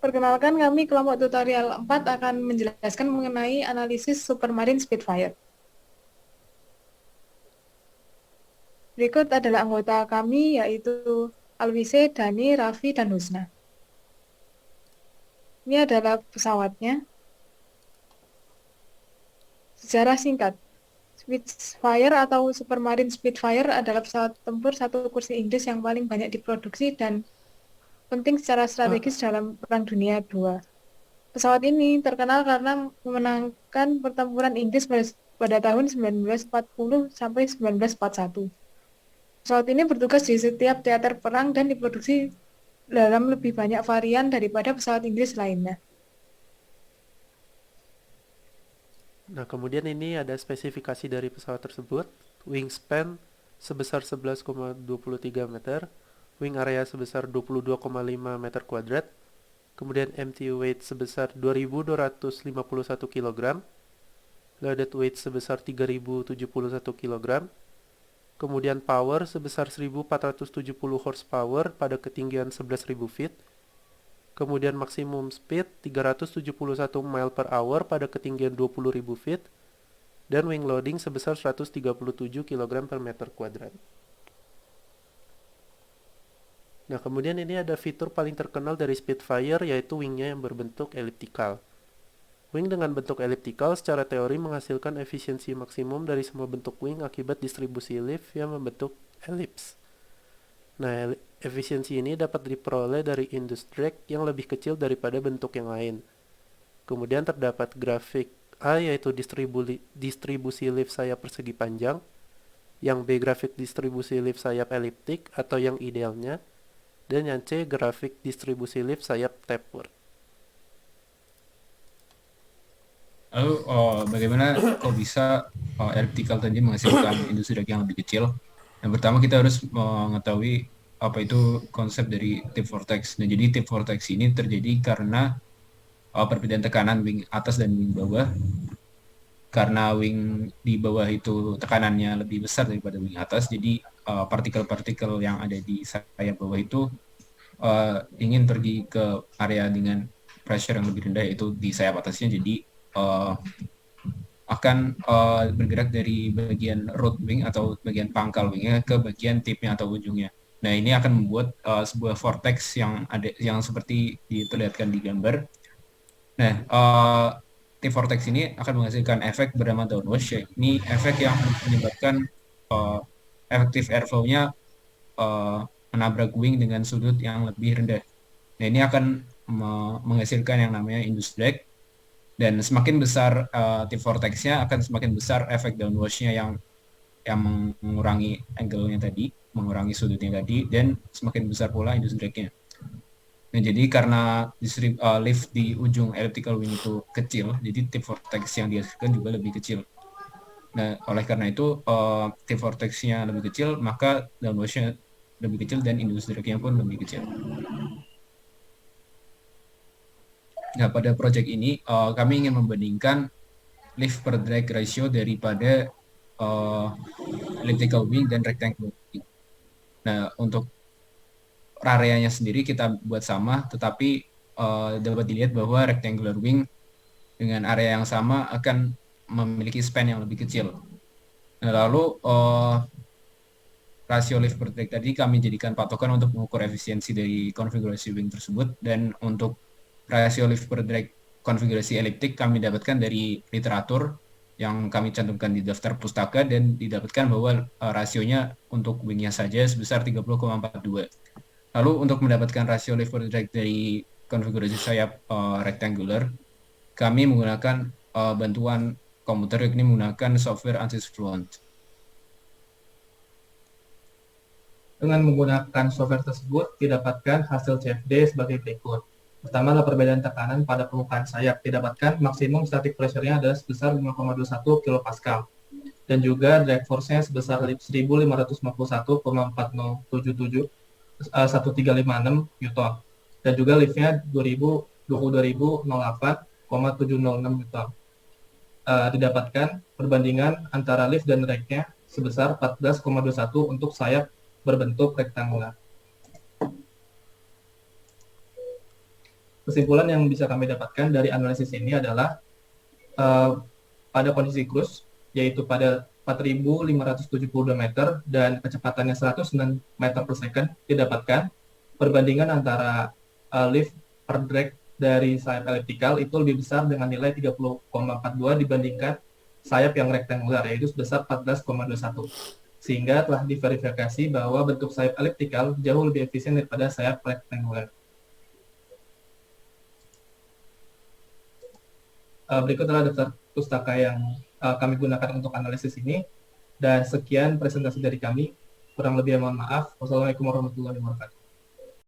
Perkenalkan, kami kelompok tutorial 4 akan menjelaskan mengenai analisis Supermarine Spitfire. Berikut adalah anggota kami, yaitu Alwise, Dani, Raffi, dan Husna. Ini adalah pesawatnya. Sejarah singkat. Spitfire atau Supermarine Spitfire adalah pesawat tempur satu kursi Inggris yang paling banyak diproduksi dan penting secara strategis dalam Perang Dunia II. Pesawat ini terkenal karena memenangkan pertempuran Inggris pada tahun 1940 sampai 1941. Pesawat ini bertugas di setiap teater perang dan diproduksi dalam lebih banyak varian daripada pesawat Inggris lainnya. Nah, kemudian ini ada spesifikasi dari pesawat tersebut. Wingspan sebesar 11,23 meter, wing area sebesar 22,5 meter kuadrat, kemudian MTU weight sebesar 2.251 kg, loaded weight sebesar 3.071 kg, kemudian power sebesar 1.470 horsepower pada ketinggian 11.000 feet, kemudian maksimum speed 371 mile per hour pada ketinggian 20.000 feet, dan wing loading sebesar 137 kg per meter kuadrat. Nah, kemudian ini ada fitur paling terkenal dari Spitfire, yaitu wingnya yang berbentuk elliptical. Wing dengan bentuk elliptical secara teori menghasilkan efisiensi maksimum dari semua bentuk wing akibat distribusi lift yang membentuk elips. Nah, efisiensi ini dapat diperoleh dari induced drag yang lebih kecil daripada bentuk yang lain. Kemudian terdapat grafik A, yaitu distribusi lift sayap persegi panjang, yang B grafik distribusi lift sayap eliptik atau yang idealnya, dan yang C grafik distribusi lift sayap tapered. Lalu bagaimana kok bisa elliptical tadi menghasilkan industri drag yang lebih kecil? Yang pertama kita harus mengetahui apa itu konsep dari tip vortex. Nah, jadi tip vortex ini terjadi karena perbedaan tekanan wing atas dan wing bawah. Karena wing di bawah itu tekanannya lebih besar daripada wing atas, jadi partikel-partikel yang ada di sayap bawah itu ingin pergi ke area dengan pressure yang lebih rendah, yaitu di sayap atasnya. Jadi akan bergerak dari bagian root wing atau bagian pangkal wingnya ke bagian tipnya atau ujungnya. Nah, ini akan membuat sebuah vortex yang seperti diperlihatkan di gambar. Nah, tip vortex ini akan menghasilkan efek bernama downwash. Ini efek yang menyebabkan efektif airflow-nya menabrak wing dengan sudut yang lebih rendah. Nah, ini akan menghasilkan yang namanya induced drag. Dan semakin besar tip vortex-nya, akan semakin besar efek downwash-nya yang mengurangi angle-nya tadi, mengurangi sudutnya tadi, dan semakin besar pula induced drag-nya. Nah, jadi karena lift di ujung elliptical wing itu kecil, jadi tip vortex yang dihasilkan juga lebih kecil. Nah, oleh karena itu tip vortex-nya lebih kecil, maka downwash-nya lebih kecil dan induced drag-nya pun lebih kecil. Nah, pada project ini kami ingin membandingkan lift per drag ratio daripada elliptical wing dan rectangular wing. Nah, untuk areanya sendiri kita buat sama, tetapi dapat dilihat bahwa rectangular wing dengan area yang sama akan memiliki span yang lebih kecil. Nah, lalu rasio lift per drag tadi kami jadikan patokan untuk mengukur efisiensi dari konfigurasi wing tersebut, dan untuk rasio lift per drag konfigurasi eliptik kami dapatkan dari literatur yang kami cantumkan di daftar pustaka, dan didapatkan bahwa rasionya untuk wingnya saja sebesar 30,42. Lalu untuk mendapatkan rasio lift per drag dari konfigurasi sayap rectangular, kami menggunakan bantuan komputer, yakni menggunakan software ANSYS Fluent. Dengan menggunakan software tersebut, didapatkan hasil CFD sebagai berikut. Pertama adalah perbedaan tekanan pada permukaan sayap. Didapatkan maksimum static pressure-nya adalah sebesar 5,21 kPa. Dan juga drag force-nya sebesar 1551,4077 1356 Newton. Dan juga lift-nya 22.008,706 Newton. Didapatkan perbandingan antara lift dan drag-nya sebesar 14,21 untuk sayap berbentuk rektangular. Kesimpulan yang bisa kami dapatkan dari analisis ini adalah pada kondisi cruise, yaitu pada 4.572 meter dan kecepatannya 109 meter per second didapatkan, perbandingan antara lift per drag dari sayap elliptikal itu lebih besar dengan nilai 30,42 dibandingkan sayap yang rektangular, yaitu sebesar 14,21. Sehingga telah diverifikasi bahwa bentuk sayap elliptikal jauh lebih efisien daripada sayap rektangular. Berikut adalah daftar pustaka yang kami gunakan untuk analisis ini. Dan sekian presentasi dari kami. Kurang lebih mohon maaf. Wassalamualaikum warahmatullahi wabarakatuh.